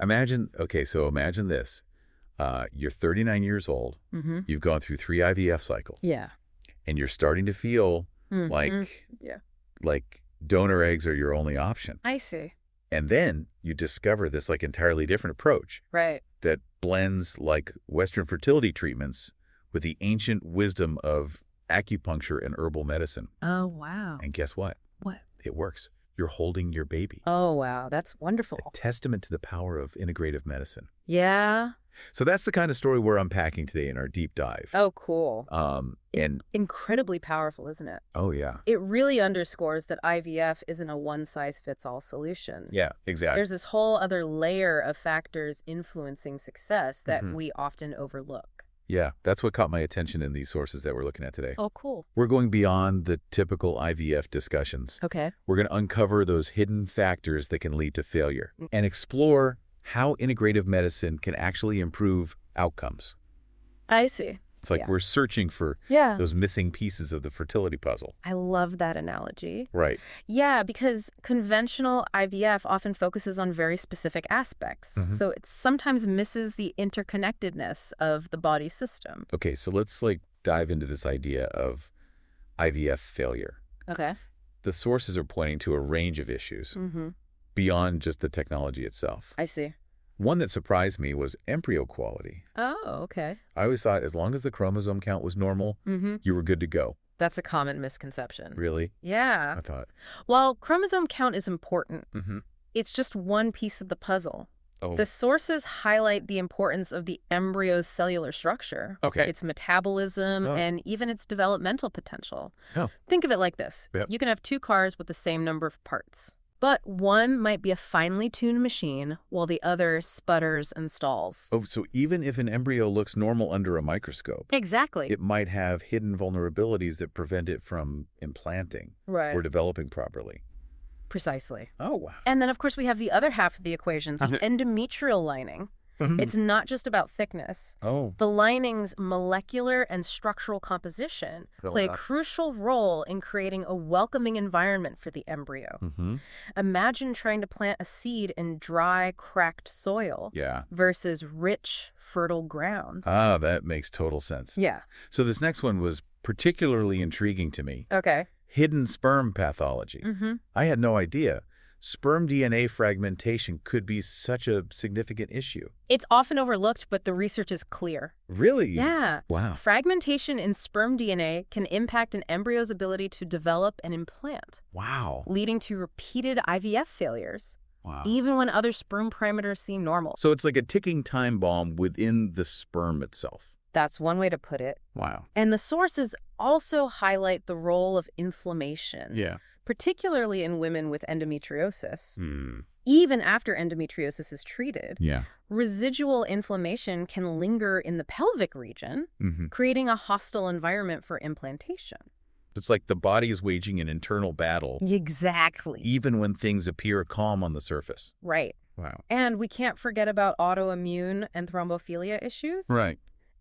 So imagine this. You're 39 years old. You've gone through 3 IVF cycles. Yeah. And you're starting to feel like donor eggs are your only option. I see. And then you discover this like entirely different approach. Right. That blends like Western fertility treatments with the ancient wisdom of acupuncture and herbal medicine. Oh, wow. And guess what? What? It works. You're holding your baby. Oh, wow. That's wonderful. A testament to the power of integrative medicine. Yeah. So that's the kind of story we're unpacking today in our deep dive. Oh, cool. And incredibly powerful, isn't it? Oh, yeah. It really underscores that IVF isn't a one-size-fits-all solution. Yeah, exactly. There's this whole other layer of factors influencing success that we often overlook. Yeah, that's what caught my attention in these sources that we're looking at today. Oh, cool. We're going beyond the typical IVF discussions. Okay. We're going to uncover those hidden factors that can lead to failure and explore how integrative medicine can actually improve outcomes. I see. It's like we're searching for those missing pieces of the fertility puzzle. I love that analogy. Right. Yeah, because conventional IVF often focuses on very specific aspects. So it sometimes misses the interconnectedness of the body system. Okay, so let's dive into this idea of IVF failure. Okay. The sources are pointing to a range of issues beyond just the technology itself. I see. One that surprised me was embryo quality. Oh, okay. I always thought as long as the chromosome count was normal, you were good to go. That's a common misconception. Really? Yeah. I thought. While chromosome count is important, it's just one piece of the puzzle. Oh. The sources highlight the importance of the embryo's cellular structure, its metabolism, and even its developmental potential. Think of it like this. You can have 2 cars with the same number of parts. But one might be a finely tuned machine while the other sputters and stalls. Oh, so even if an embryo looks normal under a microscope, exactly, it might have hidden vulnerabilities that prevent it from implanting or developing properly. Precisely. Oh, wow. And then, of course, we have the other half of the equation, the endometrial lining. It's not just about thickness. The lining's molecular and structural composition play a crucial role in creating a welcoming environment for the embryo. Imagine trying to plant a seed in dry, cracked soil versus rich, fertile ground. Ah, that makes total sense. Yeah. So this next one was particularly intriguing to me. Okay. Hidden sperm pathology. I had no idea. Sperm DNA fragmentation could be such a significant issue. It's often overlooked, but the research is clear. Really? Yeah. Wow. Fragmentation in sperm DNA can impact an embryo's ability to develop and implant. Wow. Leading to repeated IVF failures. Wow. Even when other sperm parameters seem normal. So it's like a ticking time bomb within the sperm itself. That's one way to put it. Wow. And the sources also highlight the role of inflammation. Yeah. Particularly in women with endometriosis. Even after endometriosis is treated, residual inflammation can linger in the pelvic region, creating a hostile environment for implantation. It's like the body is waging an internal battle. Exactly. Even when things appear calm on the surface. Right. Wow. And we can't forget about autoimmune and thrombophilia issues. Right.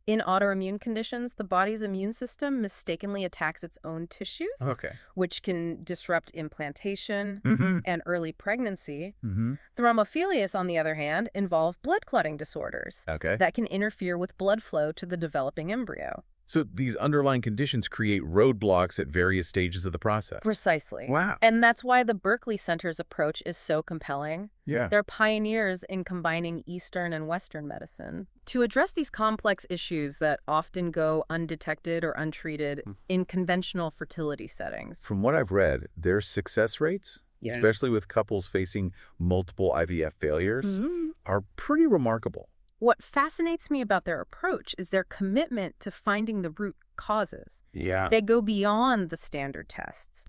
In autoimmune conditions, the body's immune system mistakenly attacks its own tissues, which can disrupt implantation and early pregnancy. Thrombophilias, on the other hand, involve blood clotting disorders that can interfere with blood flow to the developing embryo. So these underlying conditions create roadblocks at various stages of the process. Precisely. Wow. And that's why the Berkeley Center's approach is so compelling. Yeah. They're pioneers in combining Eastern and Western medicine to address these complex issues that often go undetected or untreated in conventional fertility settings. From what I've read, their success rates, especially with couples facing multiple IVF failures, are pretty remarkable. What fascinates me about their approach is their commitment to finding the root causes. Yeah. They go beyond the standard tests,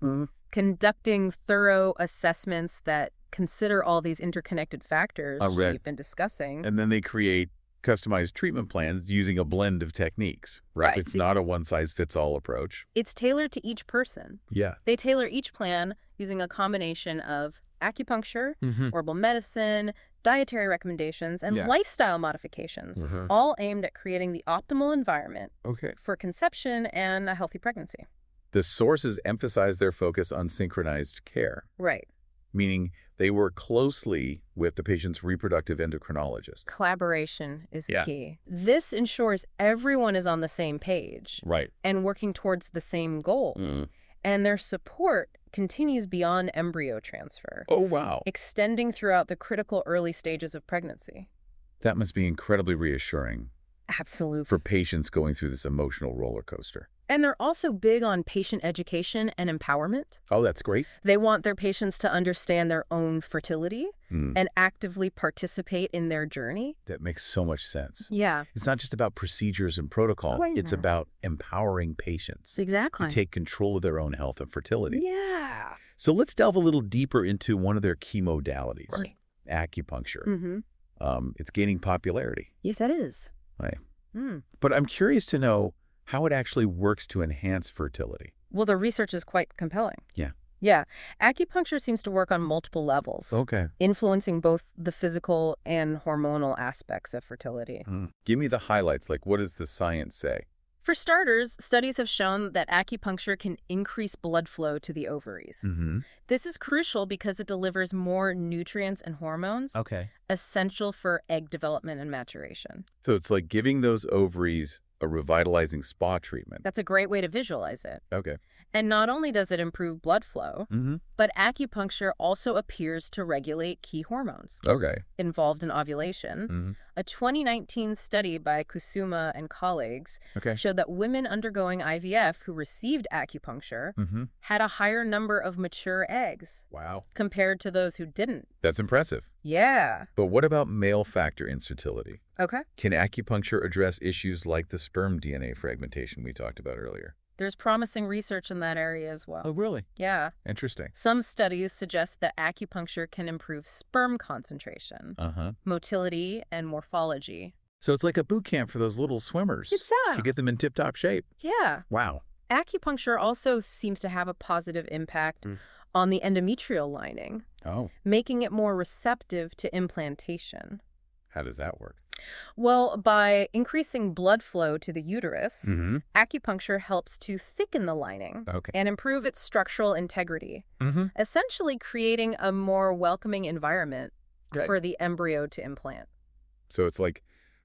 conducting thorough assessments that consider all these interconnected factors you've been discussing. And then they create customized treatment plans using a blend of techniques, right? It's not a one-size-fits-all approach. It's tailored to each person. Yeah. They tailor each plan using a combination of acupuncture, herbal medicine, dietary recommendations, and lifestyle modifications, all aimed at creating the optimal environment for conception and a healthy pregnancy. The sources emphasize their focus on synchronized care. Right. meaning they work closely with the patient's reproductive endocrinologist. Collaboration is Yeah. key. This ensures everyone is on the same page Right. and working towards the same goal. And their support continues beyond embryo transfer, Oh, wow. extending throughout the critical early stages of pregnancy. That must be incredibly reassuring Absolutely. for patients going through this emotional roller coaster. And they're also big on patient education and empowerment. Oh, that's great. They want their patients to understand their own fertility and actively participate in their journey. That makes so much sense. Yeah. It's not just about procedures and protocol. Right. It's about empowering patients Exactly. to take control of their own health and fertility. Yeah. So let's delve a little deeper into one of their key modalities, Right. acupuncture. It's gaining popularity. Yes, it is. Right. But I'm curious to know how it actually works to enhance fertility. Well, the research is quite compelling. Yeah. Yeah. Acupuncture seems to work on multiple levels, Okay. influencing both the physical and hormonal aspects of fertility. Give me the highlights. Like, what does the science say? For starters, studies have shown that acupuncture can increase blood flow to the ovaries. This is crucial because it delivers more nutrients and hormones, essential for egg development and maturation. So it's like giving those ovaries a revitalizing spa treatment. That's a great way to visualize it. Okay. And not only does it improve blood flow, but acupuncture also appears to regulate key hormones Okay. involved in ovulation. A 2019 study by Kusuma and colleagues Okay. showed that women undergoing IVF who received acupuncture had a higher number of mature eggs Wow. compared to those who didn't. That's impressive. Yeah. But what about male factor infertility? Okay. Can acupuncture address issues like the sperm DNA fragmentation we talked about earlier? There's promising research in that area as well. Oh, really? Yeah. Interesting. Some studies suggest that acupuncture can improve sperm concentration, motility, and morphology. So it's like a boot camp for those little swimmers to get them in tip-top shape. Yeah. Wow. Acupuncture also seems to have a positive impact on the endometrial lining, making it more receptive to implantation. How does that work? Well, by increasing blood flow to the uterus, acupuncture helps to thicken the lining and improve its structural integrity, essentially creating a more welcoming environment for the embryo to implant. So it's like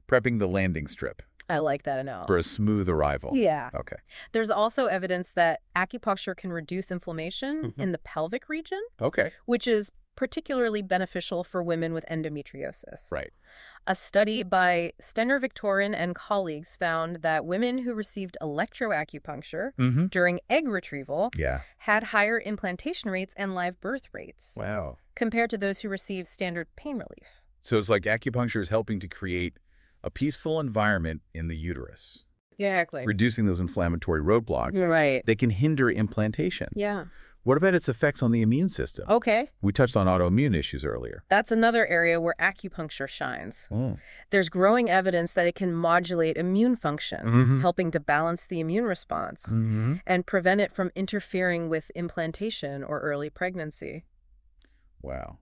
prepping the landing strip I like that analogy. for a smooth arrival. Yeah. Okay. There's also evidence that acupuncture can reduce inflammation in the pelvic region, Okay. which is particularly beneficial for women with endometriosis. Right. A study by Stenner Victorin and colleagues found that women who received electroacupuncture during egg retrieval had higher implantation rates and live birth rates Wow. compared to those who received standard pain relief. So it's like acupuncture is helping to create a peaceful environment in the uterus, Exactly. reducing those inflammatory roadblocks. Right. They can hinder implantation. Yeah. What about its effects on the immune system? Okay. We touched on autoimmune issues earlier. That's another area where acupuncture shines. Oh. There's growing evidence that it can modulate immune function, helping to balance the immune response and prevent it from interfering with implantation or early pregnancy. Wow.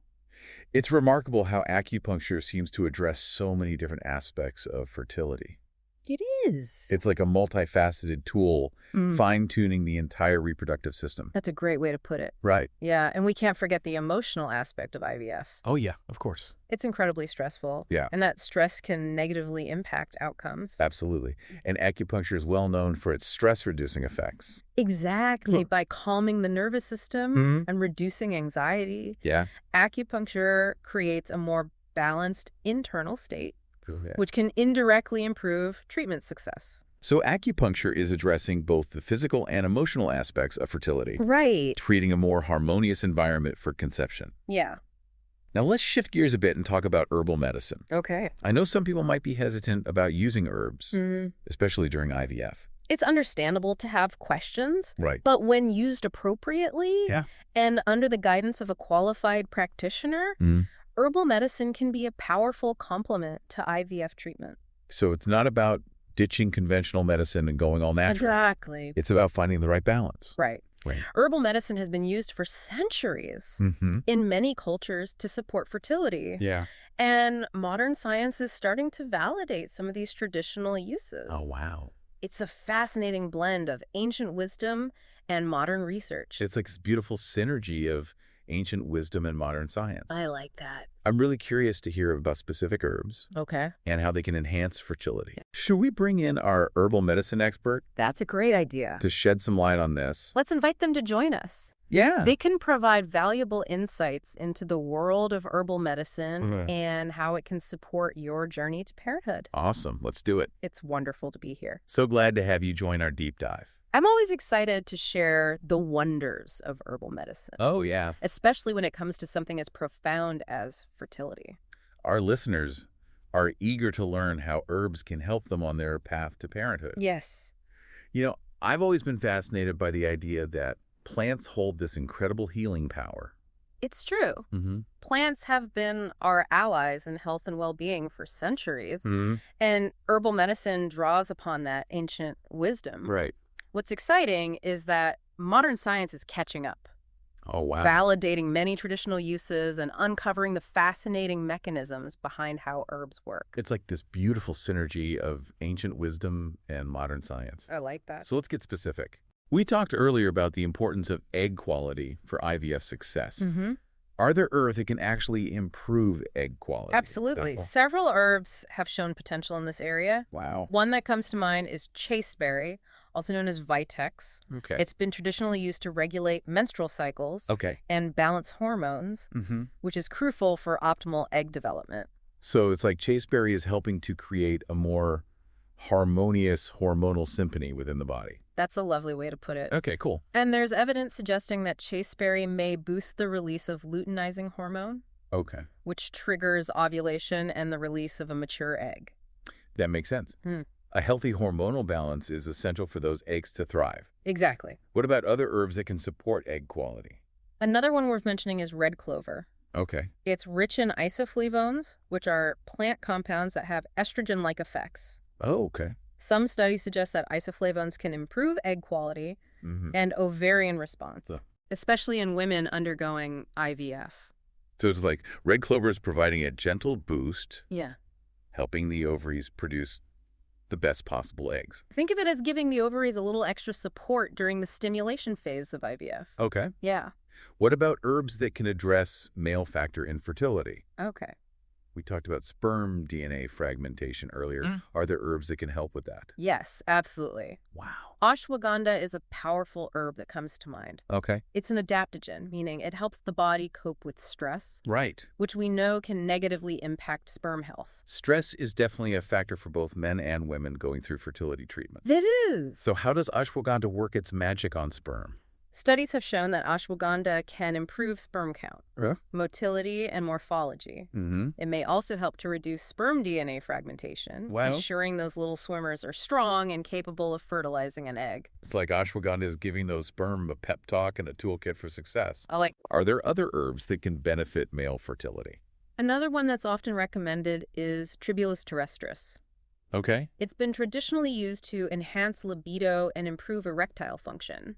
It's remarkable how acupuncture seems to address so many different aspects of fertility. It is. It's like a multifaceted tool, fine-tuning the entire reproductive system. That's a great way to put it. Right. Yeah, and we can't forget the emotional aspect of IVF. Oh, yeah, of course. It's incredibly stressful. Yeah. And that stress can negatively impact outcomes. Absolutely. And acupuncture is well known for its stress-reducing effects. Exactly. By calming the nervous system and reducing anxiety, acupuncture creates a more balanced internal state, which can indirectly improve treatment success. So acupuncture is addressing both the physical and emotional aspects of fertility, Right. creating a more harmonious environment for conception. Yeah. Now let's shift gears a bit and talk about herbal medicine. Okay. I know some people might be hesitant about using herbs, especially during IVF. It's understandable to have questions, Right. but when used appropriately and under the guidance of a qualified practitioner, herbal medicine can be a powerful complement to IVF treatment. So it's not about ditching conventional medicine and going all natural. Exactly. It's about finding the right balance. Right. Right. Herbal medicine has been used for centuries in many cultures to support fertility. Yeah. And modern science is starting to validate some of these traditional uses. Oh, wow. It's a fascinating blend of ancient wisdom and modern research. It's like this beautiful synergy of ancient wisdom and modern science. I like that. I'm really curious to hear about specific herbs Okay. and how they can enhance fertility. Should we bring in our herbal medicine expert That's a great idea. to shed some light on this? Let's invite them to join us. Yeah. They can provide valuable insights into the world of herbal medicine and how it can support your journey to parenthood. Awesome. Let's do it. It's wonderful to be here. So glad to have you join our deep dive. I'm always excited to share the wonders of herbal medicine. Oh, yeah. Especially when it comes to something as profound as fertility. Our listeners are eager to learn how herbs can help them on their path to parenthood. Yes. You know, I've always been fascinated by the idea that plants hold this incredible healing power. It's true. Plants have been our allies in health and well-being for centuries, and herbal medicine draws upon that ancient wisdom. Right. What's exciting is that modern science is catching up. Oh, wow. Validating many traditional uses and uncovering the fascinating mechanisms behind how herbs work. It's like this beautiful synergy of ancient wisdom and modern science. I like that. So let's get specific. We talked earlier about the importance of egg quality for IVF success. Are there herbs that can actually improve egg quality? Absolutely. Several herbs have shown potential in this area. Wow. One that comes to mind is chasteberry, also known as vitex. Okay. It's been traditionally used to regulate menstrual cycles and balance hormones, which is crucial for optimal egg development. So it's like chasteberry is helping to create a more harmonious hormonal symphony within the body. That's a lovely way to put it. Okay, cool. And there's evidence suggesting that chasteberry may boost the release of luteinizing hormone, which triggers ovulation and the release of a mature egg. That makes sense. A healthy hormonal balance is essential for those eggs to thrive. Exactly. What about other herbs that can support egg quality? Another one worth mentioning is red clover. Okay. It's rich in isoflavones, which are plant compounds that have estrogen-like effects. Oh, okay. Some studies suggest that isoflavones can improve egg quality and ovarian response, especially in women undergoing IVF. So it's like red clover is providing a gentle boost, Yeah. helping the ovaries produce the best possible eggs. Think of it as giving the ovaries a little extra support during the stimulation phase of IVF. Okay. Yeah. What about herbs that can address male factor infertility? Okay. We talked about sperm DNA fragmentation earlier. Are there herbs that can help with that? Yes, absolutely. Wow. Ashwagandha is a powerful herb that comes to mind. Okay. It's an adaptogen, meaning it helps the body cope with stress, Right. which we know can negatively impact sperm health. Stress is definitely a factor for both men and women going through fertility treatment. It is. So how does ashwagandha work its magic on sperm? Studies have shown that ashwagandha can improve sperm count, motility, and morphology. It may also help to reduce sperm DNA fragmentation, ensuring those little swimmers are strong and capable of fertilizing an egg. It's like ashwagandha is giving those sperm a pep talk and a toolkit for success. Are there other herbs that can benefit male fertility? Another one that's often recommended is Tribulus terrestris. Okay. It's been traditionally used to enhance libido and improve erectile function,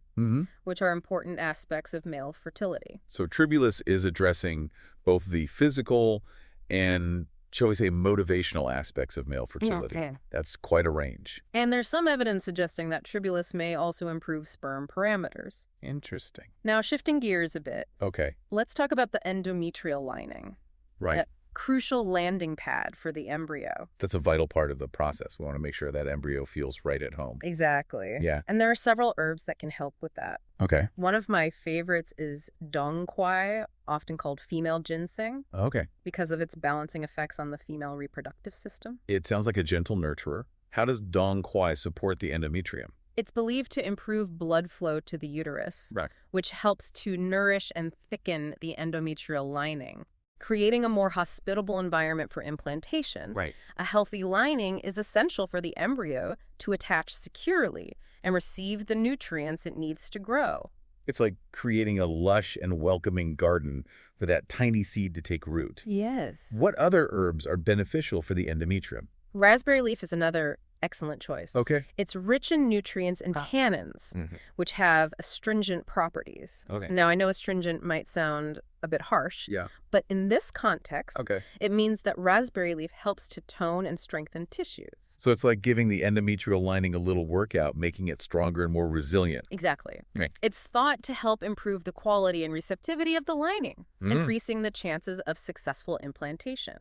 which are important aspects of male fertility. So Tribulus is addressing both the physical and, shall we say, motivational aspects of male fertility. Yes. That's quite a range. And there's some evidence suggesting that Tribulus may also improve sperm parameters. Interesting. Now, shifting gears a bit, Okay. let's talk about the endometrial lining. Right. A crucial landing pad for the embryo. That's a vital part of the process. We want to make sure that embryo feels right at home. Exactly. Yeah. And there are several herbs that can help with that. Okay. One of my favorites is dong quai, often called female ginseng, Okay. because of its balancing effects on the female reproductive system. It sounds like a gentle nurturer. How does dong quai support the endometrium? It's believed to improve blood flow to the uterus, which helps to nourish and thicken the endometrial lining, creating a more hospitable environment for implantation. A healthy lining is essential for the embryo to attach securely and receive the nutrients it needs to grow. It's like creating a lush and welcoming garden for that tiny seed to take root. Yes. What other herbs are beneficial for the endometrium? Raspberry leaf is another excellent choice. Okay. It's rich in nutrients and tannins, which have astringent properties. Okay. Now, I know astringent might sound a bit harsh, but in this context, it means that raspberry leaf helps to tone and strengthen tissues. So it's like giving the endometrial lining a little workout, making it stronger and more resilient. Exactly. Right. It's thought to help improve the quality and receptivity of the lining, increasing the chances of successful implantation.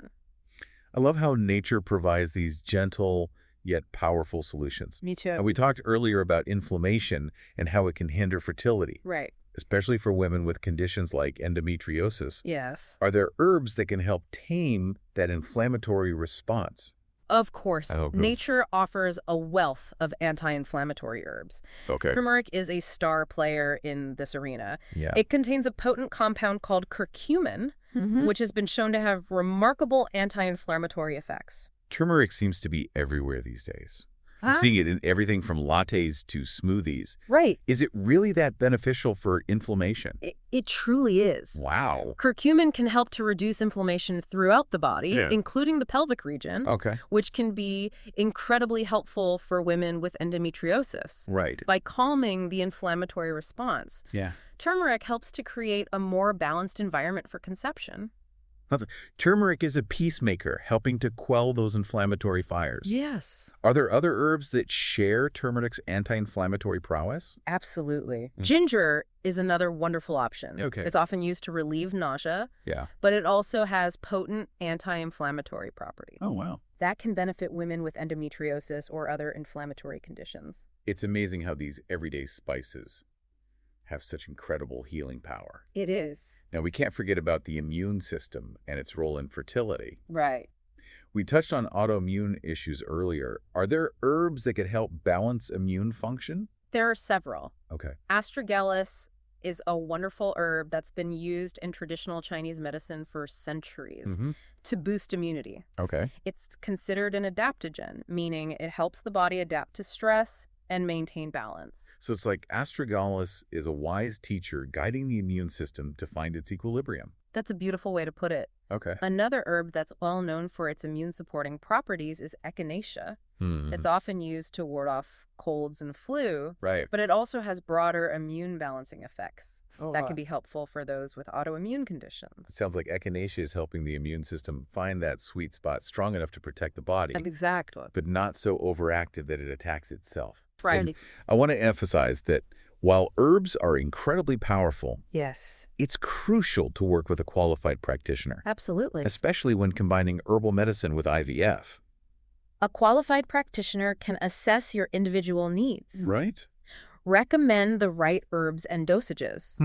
I love how nature provides these gentle yet powerful solutions. Me too. And we talked earlier about inflammation and how it can hinder fertility. Right. Especially for women with conditions like endometriosis. Yes. Are there herbs that can help tame that inflammatory response? Of course. Oh, good. Nature offers a wealth of anti-inflammatory herbs. Okay. Turmeric is a star player in this arena. Yeah. It contains a potent compound called curcumin, which has been shown to have remarkable anti-inflammatory effects. Turmeric seems to be everywhere these days. I'm seeing it in everything from lattes to smoothies. Right. Is it really that beneficial for inflammation? It truly is. Wow. Curcumin can help to reduce inflammation throughout the body, including the pelvic region, which can be incredibly helpful for women with endometriosis. Right. By calming the inflammatory response. Yeah. Turmeric helps to create a more balanced environment for conception. Turmeric is a peacemaker, helping to quell those inflammatory fires. Yes. Are there other herbs that share turmeric's anti-inflammatory prowess? Absolutely. Ginger is another wonderful option. Okay. It's often used to relieve nausea, Yeah. but it also has potent anti-inflammatory properties. Oh, wow. That can benefit women with endometriosis or other inflammatory conditions. It's amazing how these everyday spices have such incredible healing power. It is. Now, we can't forget about the immune system and its role in fertility. Right. We touched on autoimmune issues earlier. Are there herbs that could help balance immune function? There are several. Okay. Astragalus is a wonderful herb that's been used in traditional Chinese medicine for centuries to boost immunity. Okay. It's considered an adaptogen, meaning it helps the body adapt to stress and maintain balance. So it's like astragalus is a wise teacher guiding the immune system to find its equilibrium. That's a beautiful way to put it. Okay. Another herb that's well known for its immune-supporting properties is echinacea. It's often used to ward off colds and flu, Right. but it also has broader immune-balancing effects that can be helpful for those with autoimmune conditions. It sounds like echinacea is helping the immune system find that sweet spot strong enough to protect the body, Exactly. but not so overactive that it attacks itself. Right. And I want to emphasize that while herbs are incredibly powerful, Yes. it's crucial to work with a qualified practitioner, Absolutely. especially when combining herbal medicine with IVF. A qualified practitioner can assess your individual needs, Right. recommend the right herbs and dosages,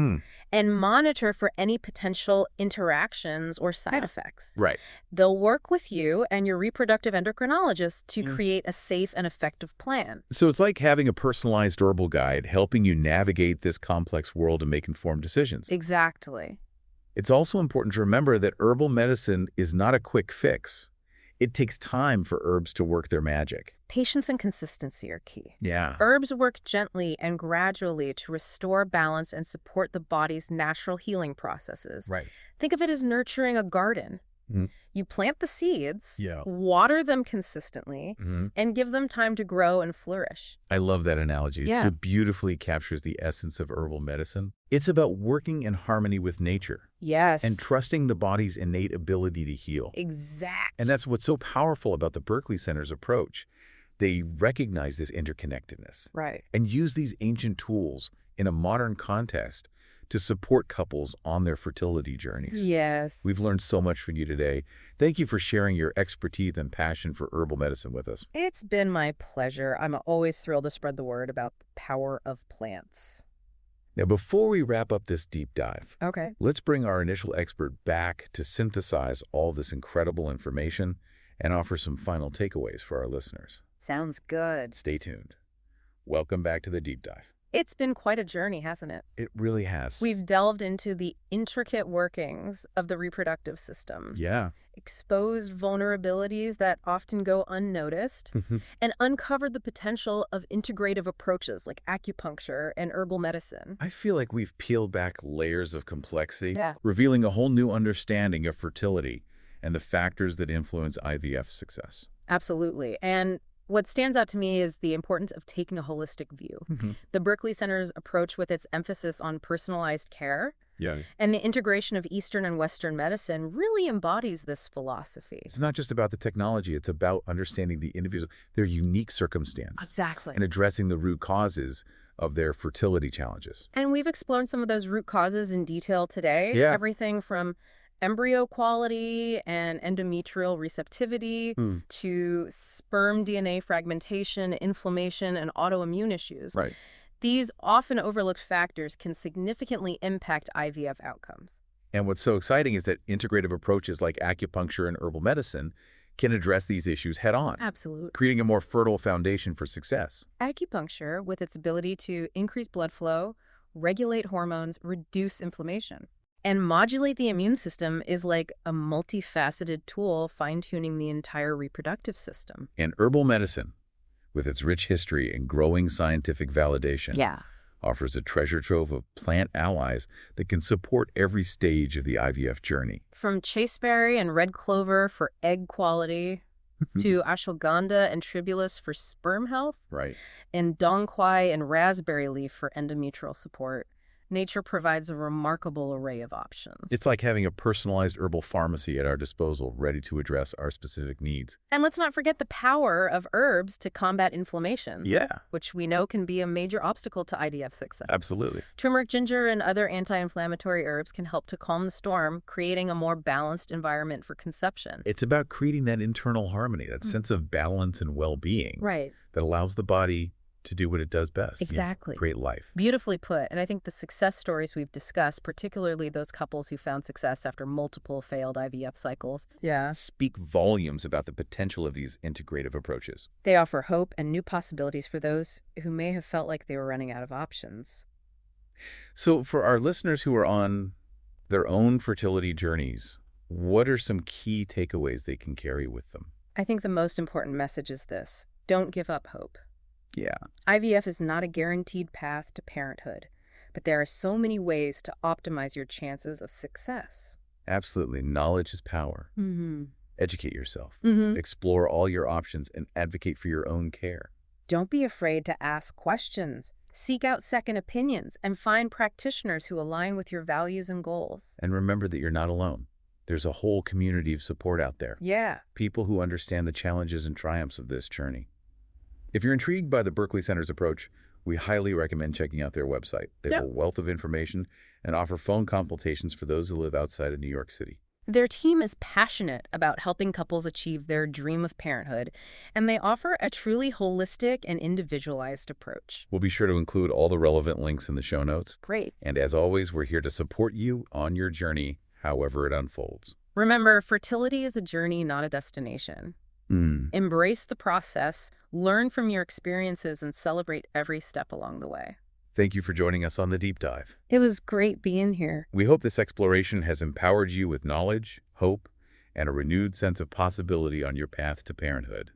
and monitor for any potential interactions or side effects. Right. They'll work with you and your reproductive endocrinologist to create a safe and effective plan. So it's like having a personalized herbal guide helping you navigate this complex world and make informed decisions. Exactly. It's also important to remember that herbal medicine is not a quick fix. It takes time for herbs to work their magic. Patience and consistency are key. Yeah. Herbs work gently and gradually to restore balance and support the body's natural healing processes. Right. Think of it as nurturing a garden. You plant the seeds, Yeah. water them consistently, and give them time to grow and flourish. I love that analogy. It Yeah. so beautifully captures the essence of herbal medicine. It's about working in harmony with nature Yes. and trusting the body's innate ability to heal. Exact. And that's what's so powerful about the Berkeley Center's approach. They recognize this interconnectedness Right. and use these ancient tools in a modern context to support couples on their fertility journeys. Yes. We've learned so much from you today. Thank you for sharing your expertise and passion for herbal medicine with us. It's been my pleasure. I'm always thrilled to spread the word about the power of plants. Now, before we wrap up this deep dive, Okay. let's bring our initial expert back to synthesize all this incredible information and offer some final takeaways for our listeners. Sounds good. Stay tuned. Welcome back to the deep dive. It's been quite a journey, hasn't it? It really has. We've delved into the intricate workings of the reproductive system, Yeah. exposed vulnerabilities that often go unnoticed, and uncovered the potential of integrative approaches like acupuncture and herbal medicine. I feel like we've peeled back layers of complexity, Yeah. revealing a whole new understanding of fertility and the factors that influence IVF success. Absolutely. And What stands out to me is the importance of taking a holistic view. The Berkeley Center's approach with its emphasis on personalized care and the integration of Eastern and Western medicine really embodies this philosophy. It's not just about the technology. It's about understanding the individual, their unique circumstance. Exactly. And addressing the root causes of their fertility challenges. And we've explored some of those root causes in detail today. Yeah. Everything from embryo quality and endometrial receptivity to sperm DNA fragmentation, inflammation, and autoimmune issues. Right. These often overlooked factors can significantly impact IVF outcomes. And what's so exciting is that integrative approaches like acupuncture and herbal medicine can address these issues head-on. Absolutely. Creating a more fertile foundation for success. Acupuncture, with its ability to increase blood flow, regulate hormones, reduce inflammation, and modulate the immune system, is like a multifaceted tool fine-tuning the entire reproductive system. And herbal medicine, with its rich history and growing scientific validation, offers a treasure trove of plant allies that can support every stage of the IVF journey. From chasteberry and red clover for egg quality to ashwagandha and tribulus for sperm health, and dong quai and raspberry leaf for endometrial support, nature provides a remarkable array of options. It's like having a personalized herbal pharmacy at our disposal, ready to address our specific needs. And let's not forget the power of herbs to combat inflammation. Which we know can be a major obstacle to IVF success. Absolutely. Turmeric, ginger, and other anti-inflammatory herbs can help to calm the storm, creating a more balanced environment for conception. It's about creating that internal harmony, that sense of balance and well-being that allows the body to do what it does best. Exactly. Create life. Beautifully put. And I think the success stories we've discussed, particularly those couples who found success after multiple failed IVF cycles, speak volumes about the potential of these integrative approaches. They offer hope and new possibilities for those who may have felt like they were running out of options. So for our listeners who are on their own fertility journeys, what are some key takeaways they can carry with them? I think the most important message is this: don't give up hope. IVF is not a guaranteed path to parenthood, but there are so many ways to optimize your chances of success. Absolutely. Knowledge is power. Educate yourself. Explore all your options and advocate for your own care. Don't be afraid to ask questions. Seek out second opinions and find practitioners who align with your values and goals. And remember that you're not alone. There's a whole community of support out there. People who understand the challenges and triumphs of this journey. If you're intrigued by the Berkeley Center's approach, we highly recommend checking out their website. They have a wealth of information and offer phone consultations for those who live outside of New York City. Their team is passionate about helping couples achieve their dream of parenthood, and they offer a truly holistic and individualized approach. We'll be sure to include all the relevant links in the show notes. Great. And as always, we're here to support you on your journey, however it unfolds. Remember, fertility is a journey, not a destination. Embrace the process, learn from your experiences, and celebrate every step along the way. Thank you for joining us on The Deep Dive. It was great being here. We hope this exploration has empowered you with knowledge, hope, and a renewed sense of possibility on your path to parenthood.